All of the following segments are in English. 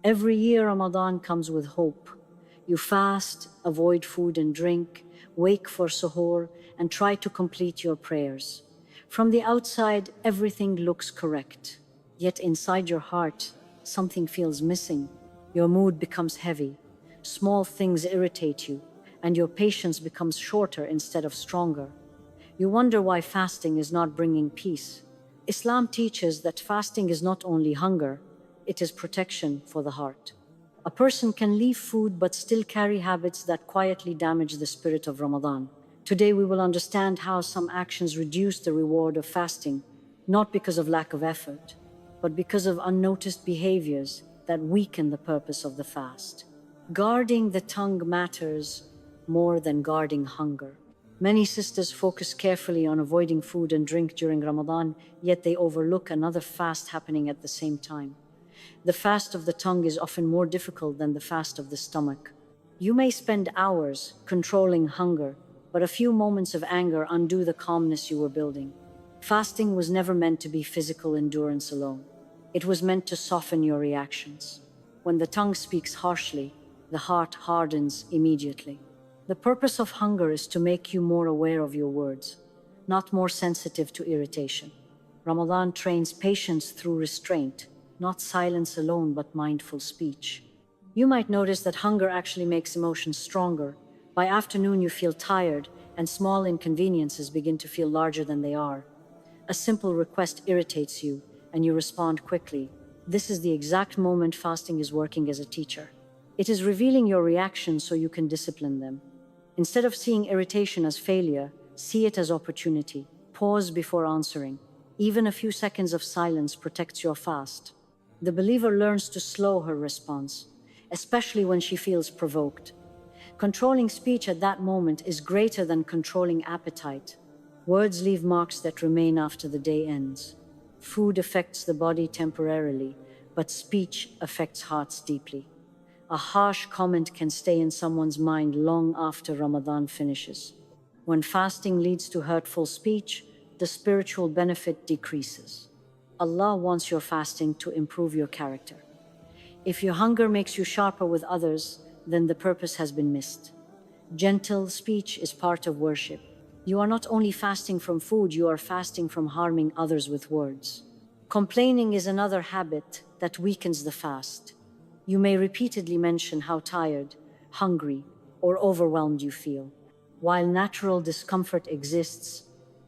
Every year, Ramadan comes with hope. You fast, avoid food and drink, wake for suhoor, and try to complete your prayers. From the outside, everything looks correct. Yet inside your heart, something feels missing. Your mood becomes heavy. Small things irritate you, and your patience becomes shorter instead of stronger. You wonder why fasting is not bringing peace. Islam teaches that fasting is not only hunger, it is protection for the heart. A person can leave food but still carry habits that quietly damage the spirit of Ramadan. Today we will understand how some actions reduce the reward of fasting, not because of lack of effort, but because of unnoticed behaviors that weaken the purpose of the fast. Guarding the tongue matters more than guarding hunger. Many sisters focus carefully on avoiding food and drink during Ramadan, yet they overlook another fast happening at the same time. The fast of the tongue is often more difficult than the fast of the stomach. You may spend hours controlling hunger, but a few moments of anger undo the calmness you were building. Fasting was never meant to be physical endurance alone. It was meant to soften your reactions. When the tongue speaks harshly, the heart hardens immediately. The purpose of hunger is to make you more aware of your words, not more sensitive to irritation. Ramadan trains patience through restraint, not silence alone, but mindful speech. You might notice that hunger actually makes emotions stronger. By afternoon, you feel tired, and small inconveniences begin to feel larger than they are. A simple request irritates you, and you respond quickly. This is the exact moment fasting is working as a teacher. It is revealing your reactions so you can discipline them. Instead of seeing irritation as failure, see it as opportunity. Pause before answering. Even a few seconds of silence protects your fast. The believer learns to slow her response, especially when she feels provoked. Controlling speech at that moment is greater than controlling appetite. Words leave marks that remain after the day ends. Food affects the body temporarily, but speech affects hearts deeply. A harsh comment can stay in someone's mind long after Ramadan finishes. When fasting leads to hurtful speech, the spiritual benefit decreases. Allah wants your fasting to improve your character. If your hunger makes you sharper with others, then the purpose has been missed. Gentle speech is part of worship. You are not only fasting from food, you are fasting from harming others with words. Complaining is another habit that weakens the fast. You may repeatedly mention how tired, hungry, or overwhelmed you feel. While natural discomfort exists,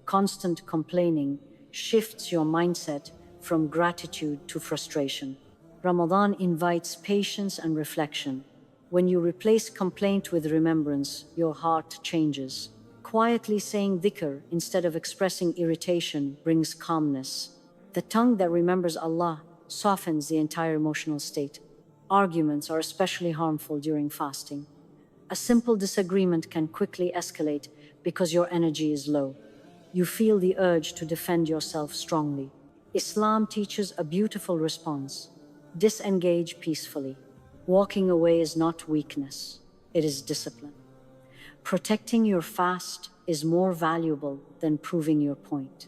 constant complaining shifts your mindset from gratitude to frustration. Ramadan invites patience and reflection. When you replace complaint with remembrance, your heart changes. Quietly saying dhikr instead of expressing irritation brings calmness. The tongue that remembers Allah softens the entire emotional state. Arguments are especially harmful during fasting. A simple disagreement can quickly escalate because your energy is low. You feel the urge to defend yourself strongly. Islam teaches a beautiful response. Disengage peacefully. Walking away is not weakness, it is discipline. Protecting your fast is more valuable than proving your point.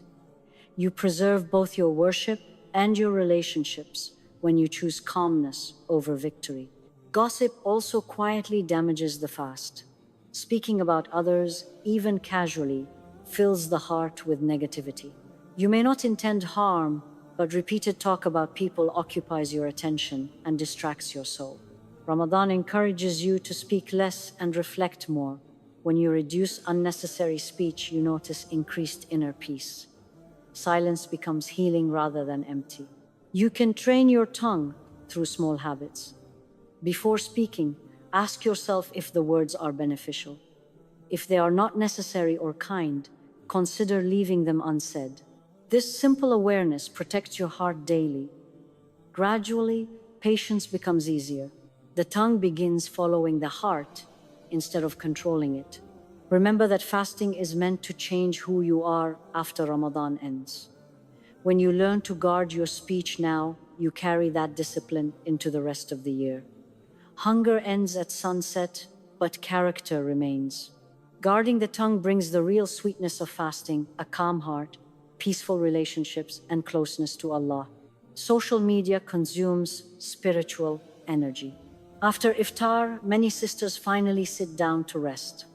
You preserve both your worship and your relationships when you choose calmness over victory. Gossip also quietly damages the fast. Speaking about others, even casually, fills the heart with negativity. You may not intend harm, but repeated talk about people occupies your attention and distracts your soul. Ramadan encourages you to speak less and reflect more. When you reduce unnecessary speech, you notice increased inner peace. Silence becomes healing rather than empty. You can train your tongue through small habits. Before speaking, ask yourself if the words are beneficial. If they are not necessary or kind, consider leaving them unsaid. This simple awareness protects your heart daily. Gradually, patience becomes easier. The tongue begins following the heart instead of controlling it. Remember that fasting is meant to change who you are after Ramadan ends. When you learn to guard your speech now, you carry that discipline into the rest of the year. Hunger ends at sunset, but character remains. Guarding the tongue brings the real sweetness of fasting, a calm heart, peaceful relationships, and closeness to Allah. Social media consumes spiritual energy. After iftar, many sisters finally sit down to rest.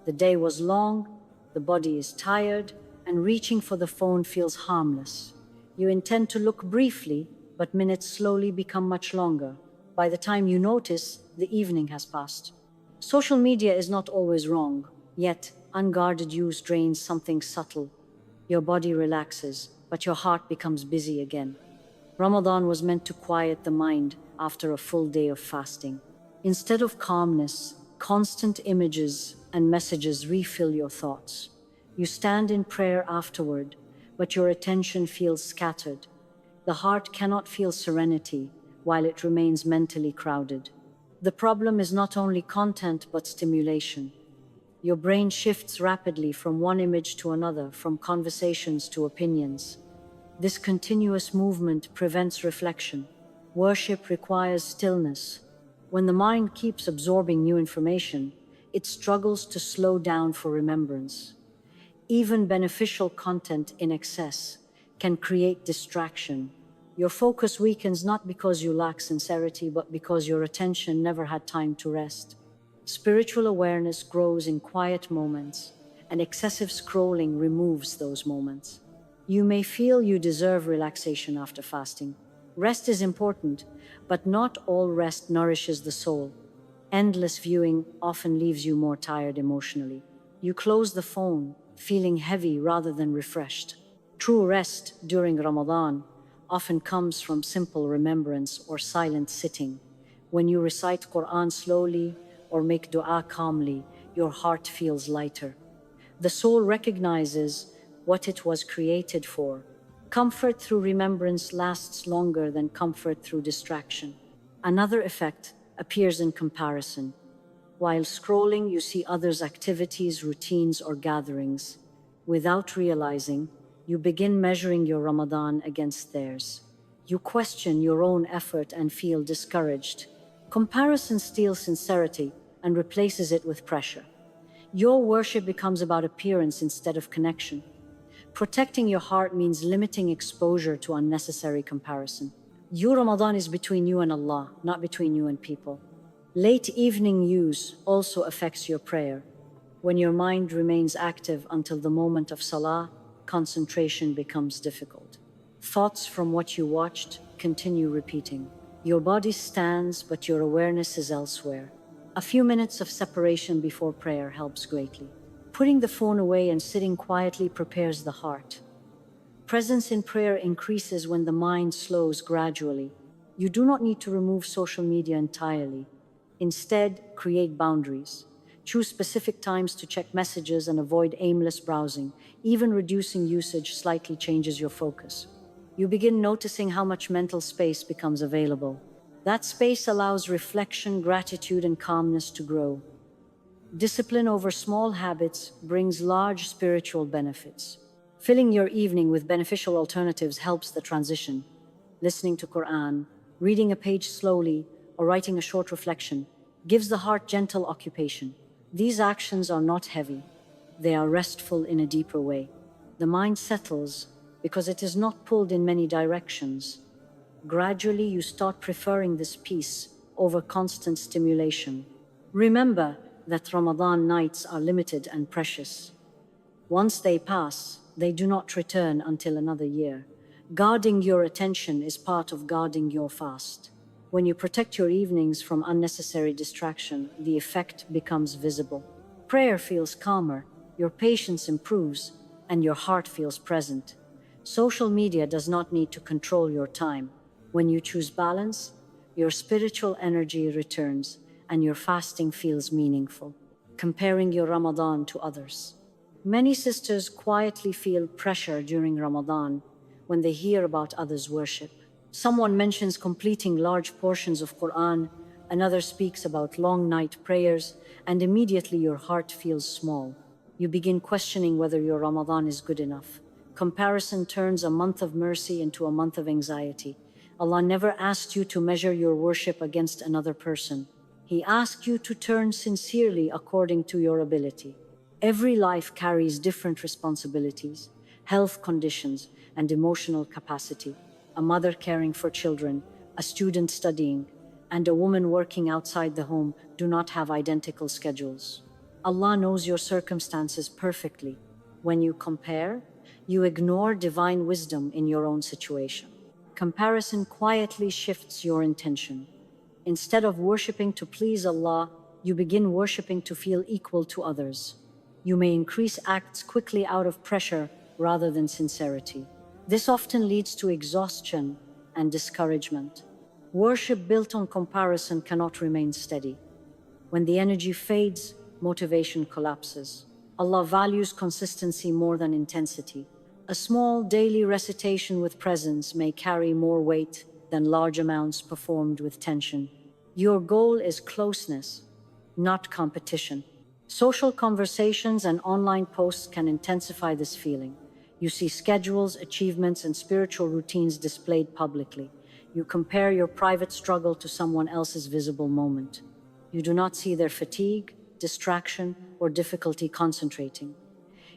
The day was long, the body is tired, and reaching for the phone feels harmless. You intend to look briefly, but minutes slowly become much longer. By the time you notice, the evening has passed. Social media is not always wrong, yet unguarded use drains something subtle. Your body relaxes, but your heart becomes busy again. Ramadan was meant to quiet the mind after a full day of fasting. Instead of calmness, constant images and messages refill your thoughts. You stand in prayer afterward, but your attention feels scattered. The heart cannot feel serenity while it remains mentally crowded. The problem is not only content but stimulation. Your brain shifts rapidly from one image to another, from conversations to opinions. This continuous movement prevents reflection. Worship requires stillness. When the mind keeps absorbing new information, it struggles to slow down for remembrance. Even beneficial content in excess can create distraction. Your focus weakens not because you lack sincerity, but because your attention never had time to rest. Spiritual awareness grows in quiet moments, and excessive scrolling removes those moments. You may feel you deserve relaxation after fasting. Rest is important, but not all rest nourishes the soul. Endless viewing often leaves you more tired emotionally. You close the phone, feeling heavy rather than refreshed. True rest during Ramadan often comes from simple remembrance or silent sitting. When you recite Quran slowly or make dua calmly, your heart feels lighter. The soul recognizes what it was created for. Comfort through remembrance lasts longer than comfort through distraction. Another effect appears in comparison. While scrolling, you see others' activities, routines, or gatherings. Without realizing, you begin measuring your Ramadan against theirs. You question your own effort and feel discouraged. Comparison steals sincerity and replaces it with pressure. Your worship becomes about appearance instead of connection. Protecting your heart means limiting exposure to unnecessary comparison. Your Ramadan is between you and Allah, not between you and people. Late evening use also affects your prayer. When your mind remains active until the moment of Salah, concentration becomes difficult. Thoughts from what you watched continue repeating. Your body stands, but your awareness is elsewhere. A few minutes of separation before prayer helps greatly. Putting the phone away and sitting quietly prepares the heart. Presence in prayer increases when the mind slows gradually. You do not need to remove social media entirely. Instead, create boundaries. Choose specific times to check messages and avoid aimless browsing. Even reducing usage slightly changes your focus. You begin noticing how much mental space becomes available. That space allows reflection, gratitude, and calmness to grow. Discipline over small habits brings large spiritual benefits. Filling your evening with beneficial alternatives helps the transition. Listening to Quran, reading a page slowly, or writing a short reflection gives the heart gentle occupation. These actions are not heavy. They are restful in a deeper way. The mind settles because it is not pulled in many directions. Gradually, you start preferring this peace over constant stimulation. Remember that Ramadan nights are limited and precious. Once they pass, they do not return until another year. Guarding your attention is part of guarding your fast. When you protect your evenings from unnecessary distraction, the effect becomes visible. Prayer feels calmer, your patience improves, and your heart feels present. Social media does not need to control your time. When you choose balance, your spiritual energy returns and your fasting feels meaningful. Comparing your Ramadan to others. Many sisters quietly feel pressure during Ramadan when they hear about others' worship. Someone mentions completing large portions of Quran, another speaks about long night prayers, and immediately your heart feels small. You begin questioning whether your Ramadan is good enough. Comparison turns a month of mercy into a month of anxiety. Allah never asked you to measure your worship against another person. He asked you to turn sincerely according to your ability. Every life carries different responsibilities, health conditions, and emotional capacity. A mother caring for children, a student studying, and a woman working outside the home do not have identical schedules. Allah knows your circumstances perfectly. When you compare, you ignore divine wisdom in your own situation. Comparison quietly shifts your intention. Instead of worshiping to please Allah, you begin worshiping to feel equal to others. You may increase acts quickly out of pressure rather than sincerity. This often leads to exhaustion and discouragement. Worship built on comparison cannot remain steady. When the energy fades, motivation collapses. Allah values consistency more than intensity. A small daily recitation with presence may carry more weight than large amounts performed with tension. Your goal is closeness, not competition. Social conversations and online posts can intensify this feeling. You see schedules, achievements, and spiritual routines displayed publicly. You compare your private struggle to someone else's visible moment. You do not see their fatigue, distraction, or difficulty concentrating.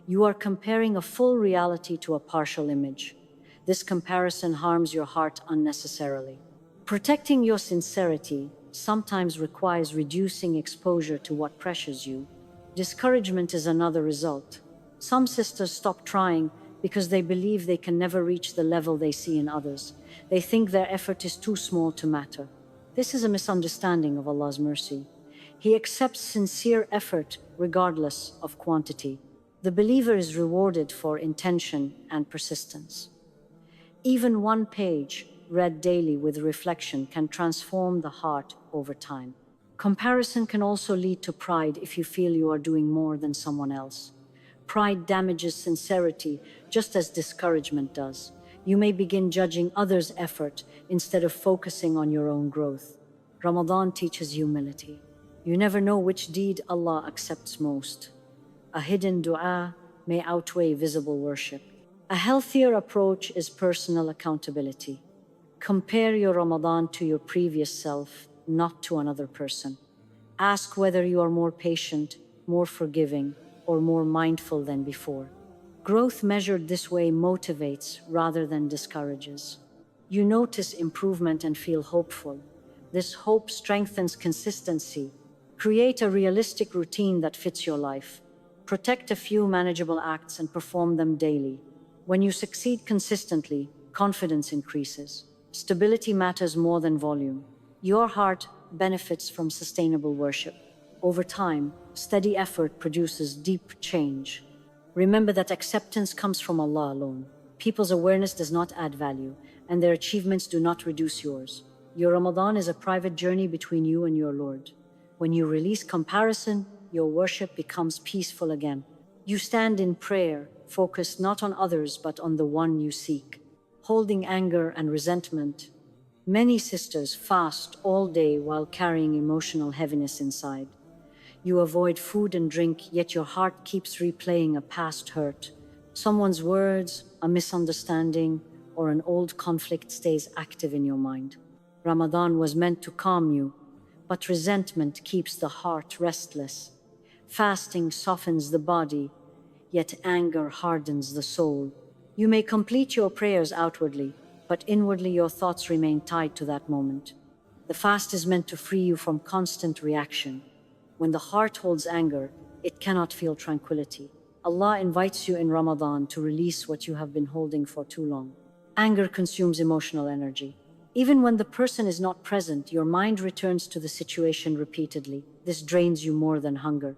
You are comparing a full reality to a partial image. This comparison harms your heart unnecessarily. Protecting your sincerity sometimes requires reducing exposure to what pressures you. Discouragement is another result. Some sisters stop trying because they believe they can never reach the level they see in others. They think their effort is too small to matter. This is a misunderstanding of Allah's mercy. He accepts sincere effort regardless of quantity. The believer is rewarded for intention and persistence. Even one page, read daily with reflection, can transform the heart over time. Comparison can also lead to pride if you feel you are doing more than someone else. Pride damages sincerity just as discouragement does. You may begin judging others' effort instead of focusing on your own growth. Ramadan teaches humility. You never know which deed Allah accepts most. A hidden dua may outweigh visible worship. A healthier approach is personal accountability. Compare your Ramadan to your previous self, not to another person. Ask whether you are more patient, more forgiving, or more mindful than before. Growth measured this way motivates rather than discourages. You notice improvement and feel hopeful. This hope strengthens consistency. Create a realistic routine that fits your life. Protect a few manageable acts and perform them daily. When you succeed consistently, confidence increases. Stability matters more than volume. Your heart benefits from sustainable worship. Over time, steady effort produces deep change. Remember that acceptance comes from Allah alone. People's awareness does not add value, and their achievements do not reduce yours. Your Ramadan is a private journey between you and your Lord. When you release comparison, your worship becomes peaceful again. You stand in prayer, focused not on others but on the one you seek. Holding anger and resentment. Many sisters fast all day while carrying emotional heaviness inside. You avoid food and drink, yet your heart keeps replaying a past hurt. Someone's words, a misunderstanding, or an old conflict stays active in your mind. Ramadan was meant to calm you, but resentment keeps the heart restless. Fasting softens the body, yet anger hardens the soul. You may complete your prayers outwardly, but inwardly your thoughts remain tied to that moment. The fast is meant to free you from constant reaction. When the heart holds anger, it cannot feel tranquility. Allah invites you in Ramadan to release what you have been holding for too long. Anger consumes emotional energy. Even when the person is not present, your mind returns to the situation repeatedly. This drains you more than hunger.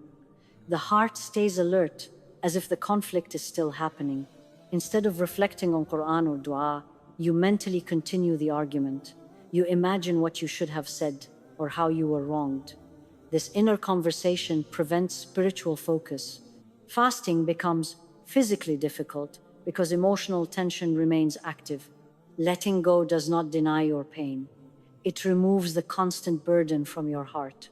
The heart stays alert, as if the conflict is still happening. Instead of reflecting on Quran or dua, you mentally continue the argument. You imagine what you should have said or how you were wronged. This inner conversation prevents spiritual focus. Fasting becomes physically difficult because emotional tension remains active. Letting go does not deny your pain. It removes the constant burden from your heart.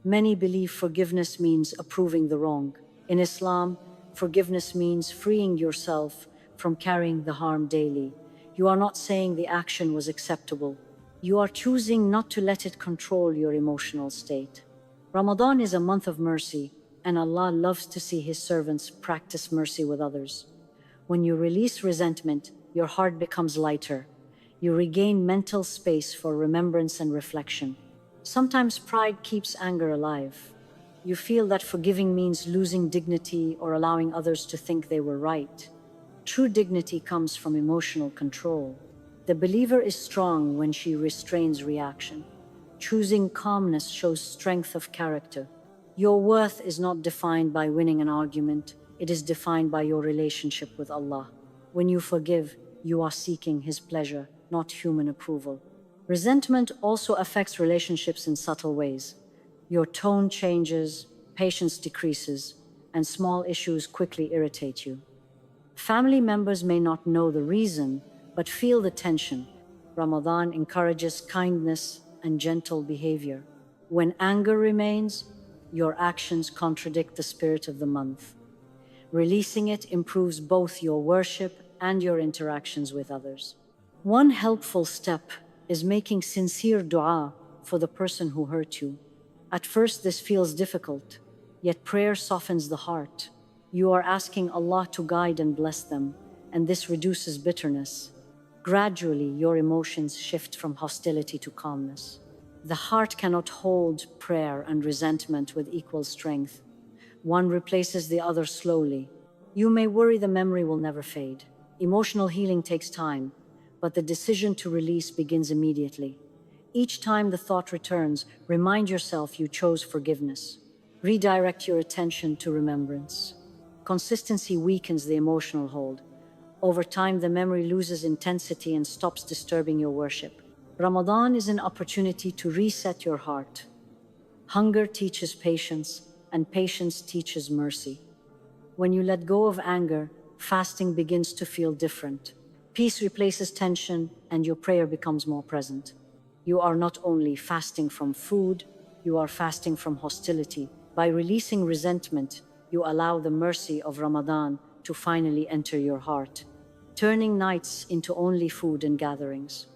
Many believe forgiveness means approving the wrong. In Islam, forgiveness means freeing yourself from carrying the harm daily. You are not saying the action was acceptable. You are choosing not to let it control your emotional state. Ramadan is a month of mercy, and Allah loves to see His servants practice mercy with others. When you release resentment, your heart becomes lighter. You regain mental space for remembrance and reflection. Sometimes pride keeps anger alive. You feel that forgiving means losing dignity or allowing others to think they were right. True dignity comes from emotional control. The believer is strong when she restrains reaction. Choosing calmness shows strength of character. Your worth is not defined by winning an argument, it is defined by your relationship with Allah. When you forgive, you are seeking His pleasure, not human approval. Resentment also affects relationships in subtle ways. Your tone changes, patience decreases, and small issues quickly irritate you. Family members may not know the reason, but feel the tension. Ramadan encourages kindness and gentle behavior. When anger remains, your actions contradict the spirit of the month. Releasing it improves both your worship and your interactions with others. One helpful step is making sincere dua for the person who hurt you. At first, this feels difficult, yet prayer softens the heart. You are asking Allah to guide and bless them, and this reduces bitterness. Gradually, your emotions shift from hostility to calmness. The heart cannot hold prayer and resentment with equal strength. One replaces the other slowly. You may worry the memory will never fade. Emotional healing takes time, but the decision to release begins immediately. Each time the thought returns, remind yourself you chose forgiveness. Redirect your attention to remembrance. Consistency weakens the emotional hold. Over time, the memory loses intensity and stops disturbing your worship. Ramadan is an opportunity to reset your heart. Hunger teaches patience, and patience teaches mercy. When you let go of anger, fasting begins to feel different. Peace replaces tension, and your prayer becomes more present. You are not only fasting from food, you are fasting from hostility. By releasing resentment, you allow the mercy of Ramadan to finally enter your heart, turning nights into only food and gatherings.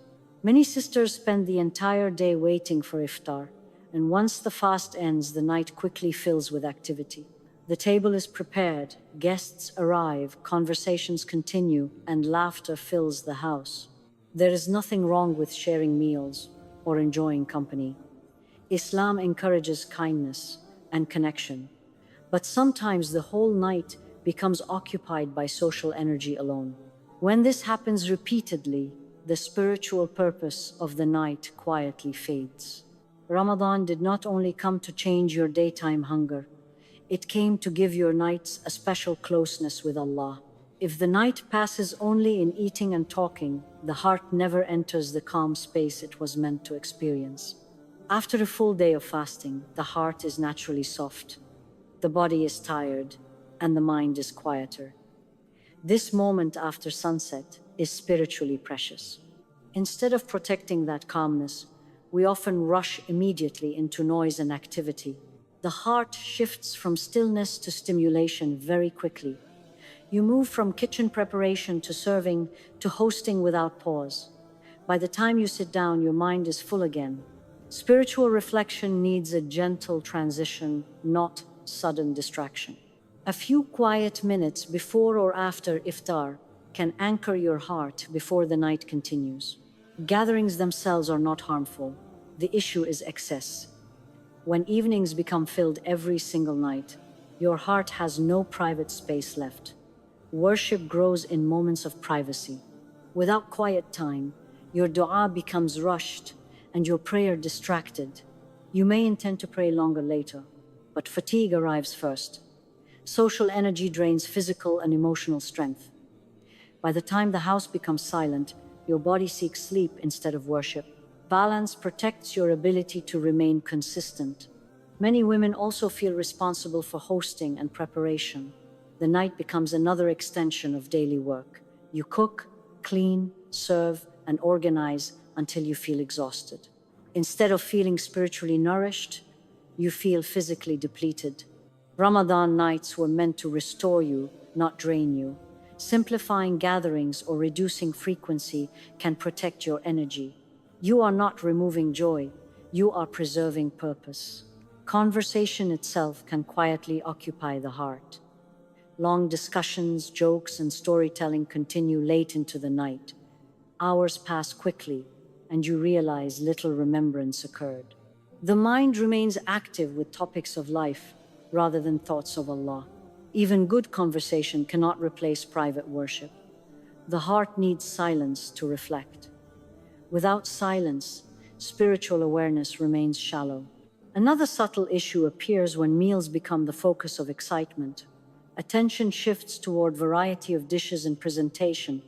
Many sisters spend the entire day waiting for iftar, and once the fast ends, the night quickly fills with activity. The table is prepared, guests arrive, conversations continue, and laughter fills the house. There is nothing wrong with sharing meals or enjoying company. Islam encourages kindness and connection, but sometimes the whole night becomes occupied by social energy alone. When this happens repeatedly, the spiritual purpose of the night quietly fades. Ramadan did not only come to change your daytime hunger, it came to give your nights a special closeness with Allah. If the night passes only in eating and talking, the heart never enters the calm space it was meant to experience. After a full day of fasting, the heart is naturally soft, the body is tired, and the mind is quieter. This moment after sunset is spiritually precious. Instead of protecting that calmness, we often rush immediately into noise and activity. The heart shifts from stillness to stimulation very quickly. You move from kitchen preparation to serving to hosting without pause. By the time you sit down, your mind is full again. Spiritual reflection needs a gentle transition, not sudden distraction. A few quiet minutes before or after iftar can anchor your heart before the night continues. Gatherings themselves are not harmful. The issue is excess. When evenings become filled every single night, your heart has no private space left. Worship grows in moments of privacy. Without quiet time, your dua becomes rushed and your prayer distracted. You may intend to pray longer later, but fatigue arrives first. Social energy drains physical and emotional strength. By the time the house becomes silent, your body seeks sleep instead of worship. Balance protects your ability to remain consistent. Many women also feel responsible for hosting and preparation. The night becomes another extension of daily work. You cook, clean, serve, and organize until you feel exhausted. Instead of feeling spiritually nourished, you feel physically depleted. Ramadan nights were meant to restore you, not drain you. Simplifying gatherings or reducing frequency can protect your energy. You are not removing joy, you are preserving purpose. Conversation itself can quietly occupy the heart. Long discussions, jokes, and storytelling continue late into the night. Hours pass quickly, and you realize little remembrance occurred. The mind remains active with topics of life rather than thoughts of Allah. Even good conversation cannot replace private worship. The heart needs silence to reflect. Without silence, spiritual awareness remains shallow. Another subtle issue appears when meals become the focus of excitement. Attention shifts toward variety of dishes and presentation.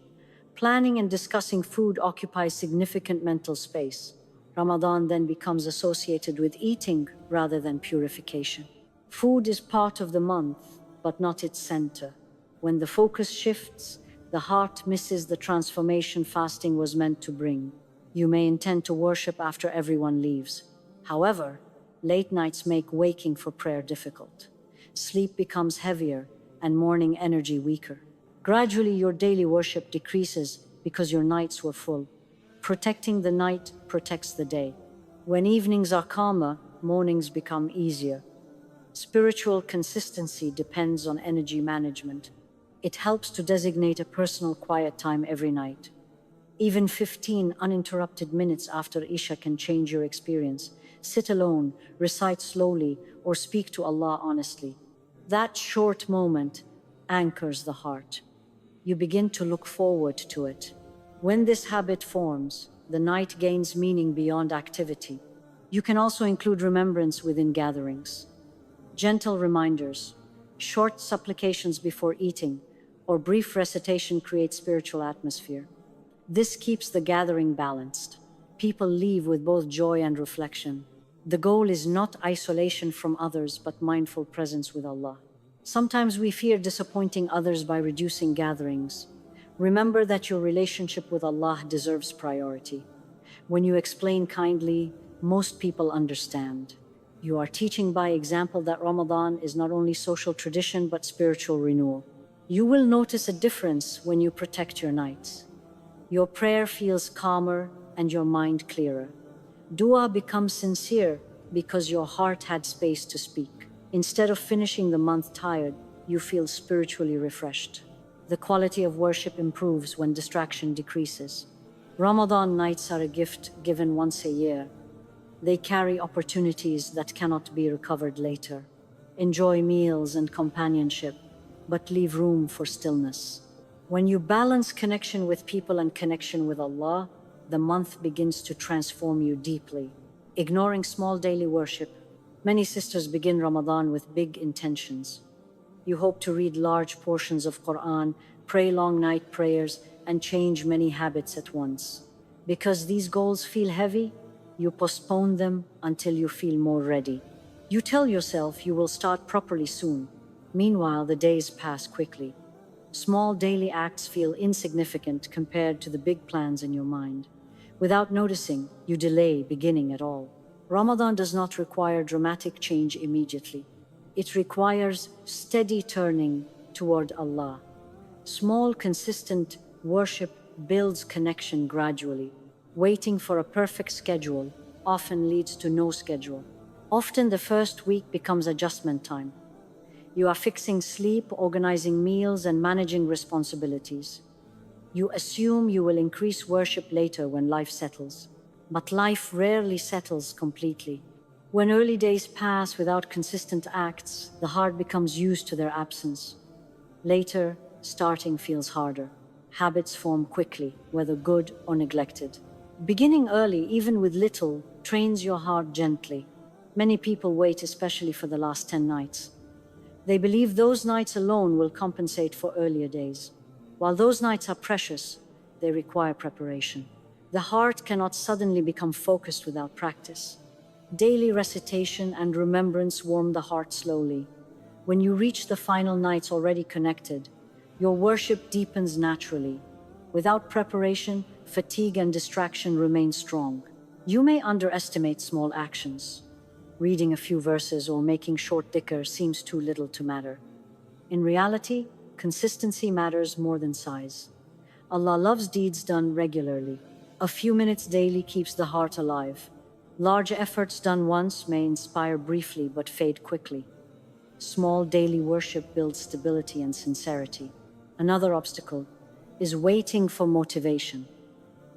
Planning and discussing food occupies significant mental space. Ramadan then becomes associated with eating rather than purification. Food is part of the month, but not its center. When the focus shifts, the heart misses the transformation fasting was meant to bring. You may intend to worship after everyone leaves. However, late nights make waking for prayer difficult. Sleep becomes heavier and morning energy weaker. Gradually, your daily worship decreases because your nights were full. Protecting the night protects the day. When evenings are calmer, mornings become easier. Spiritual consistency depends on energy management. It helps to designate a personal quiet time every night. Even 15 uninterrupted minutes after Isha can change your experience. Sit alone, recite slowly, or speak to Allah honestly. That short moment anchors the heart. You begin to look forward to it. When this habit forms, the night gains meaning beyond activity. You can also include remembrance within gatherings. Gentle reminders, short supplications before eating, or brief recitation create spiritual atmosphere. This keeps the gathering balanced. People leave with both joy and reflection. The goal is not isolation from others, but mindful presence with Allah. Sometimes we fear disappointing others by reducing gatherings. Remember that your relationship with Allah deserves priority. When you explain kindly, most people understand. You are teaching by example that Ramadan is not only social tradition but spiritual renewal. You will notice a difference when you protect your nights. Your prayer feels calmer and your mind clearer. Dua becomes sincere because your heart had space to speak. Instead of finishing the month tired, you feel spiritually refreshed. The quality of worship improves when distraction decreases. Ramadan nights are a gift given once a year. They carry opportunities that cannot be recovered later. Enjoy meals and companionship, but leave room for stillness. When you balance connection with people and connection with Allah, the month begins to transform you deeply. Ignoring small daily worship, many sisters begin Ramadan with big intentions. You hope to read large portions of Quran, pray long night prayers, and change many habits at once. Because these goals feel heavy, you postpone them until you feel more ready. You tell yourself you will start properly soon. Meanwhile, the days pass quickly. Small daily acts feel insignificant compared to the big plans in your mind. Without noticing, you delay beginning at all. Ramadan does not require dramatic change immediately. It requires steady turning toward Allah. Small, consistent worship builds connection gradually. Waiting for a perfect schedule often leads to no schedule. Often the first week becomes adjustment time. You are fixing sleep, organizing meals, and managing responsibilities. You assume you will increase worship later when life settles. But life rarely settles completely. When early days pass without consistent acts, the heart becomes used to their absence. Later, starting feels harder. Habits form quickly, whether good or neglected. Beginning early, even with little, trains your heart gently. Many people wait especially for the last 10 nights. They believe those nights alone will compensate for earlier days. While those nights are precious, they require preparation. The heart cannot suddenly become focused without practice. Daily recitation and remembrance warm the heart slowly. When you reach the final nights already connected, your worship deepens naturally. Without preparation, fatigue and distraction remain strong. You may underestimate small actions. Reading a few verses or making short dhikr seems too little to matter. In reality, consistency matters more than size. Allah loves deeds done regularly. A few minutes daily keeps the heart alive. Large efforts done once may inspire briefly but fade quickly. Small daily worship builds stability and sincerity. Another obstacle is waiting for motivation.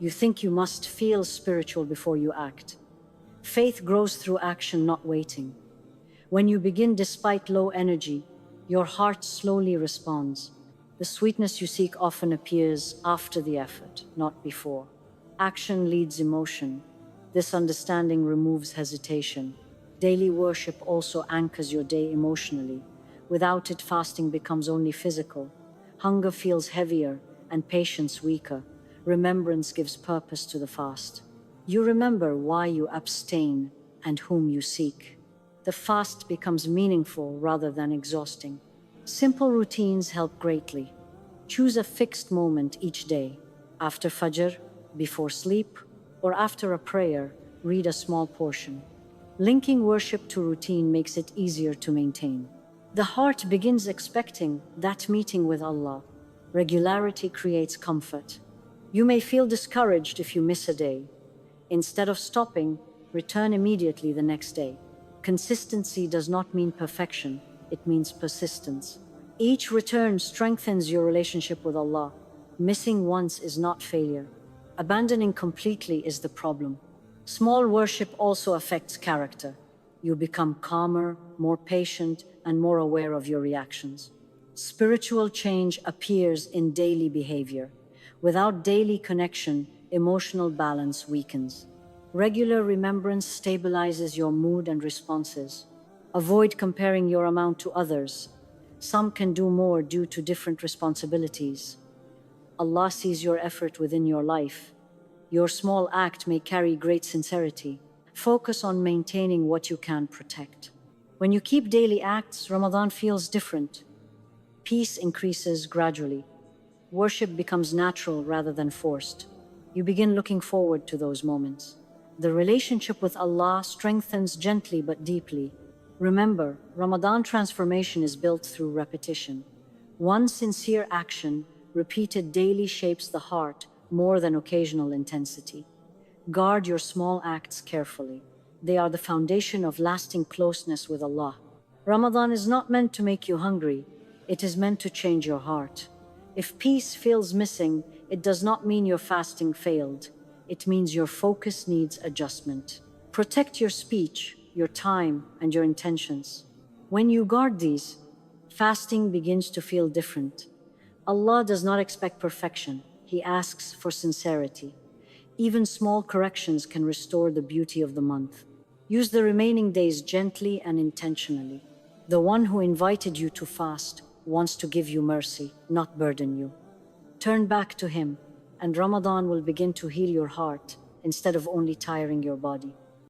You think you must feel spiritual before you act. Faith grows through action, not waiting. When you begin despite low energy, your heart slowly responds. The sweetness you seek often appears after the effort, not before. Action leads emotion. This understanding removes hesitation. Daily worship also anchors your day emotionally. Without it, fasting becomes only physical. Hunger feels heavier and patience weaker. Remembrance gives purpose to the fast. You remember why you abstain and whom you seek. The fast becomes meaningful rather than exhausting. Simple routines help greatly. Choose a fixed moment each day. After Fajr, before sleep, or after a prayer, read a small portion. Linking worship to routine makes it easier to maintain. The heart begins expecting that meeting with Allah. Regularity creates comfort. You may feel discouraged if you miss a day. Instead of stopping, return immediately the next day. Consistency does not mean perfection, it means persistence. Each return strengthens your relationship with Allah. Missing once is not failure. Abandoning completely is the problem. Small worship also affects character. You become calmer, more patient, and more aware of your reactions. Spiritual change appears in daily behavior. Without daily connection, emotional balance weakens. Regular remembrance stabilizes your mood and responses. Avoid comparing your amount to others. Some can do more due to different responsibilities. Allah sees your effort within your life. Your small act may carry great sincerity. Focus on maintaining what you can protect. When you keep daily acts, Ramadan feels different. Peace increases gradually. Worship becomes natural rather than forced. You begin looking forward to those moments. The relationship with Allah strengthens gently but deeply. Remember, Ramadan transformation is built through repetition. One sincere action, repeated daily, shapes the heart more than occasional intensity. Guard your small acts carefully. They are the foundation of lasting closeness with Allah. Ramadan is not meant to make you hungry, it is meant to change your heart. If peace feels missing, it does not mean your fasting failed. It means your focus needs adjustment. Protect your speech, your time, and your intentions. When you guard these, fasting begins to feel different. Allah does not expect perfection, He asks for sincerity. Even small corrections can restore the beauty of the month. Use the remaining days gently and intentionally. The one who invited you to fast wants to give you mercy, not burden you. Turn back to Him, and Ramadan will begin to heal your heart instead of only tiring your body.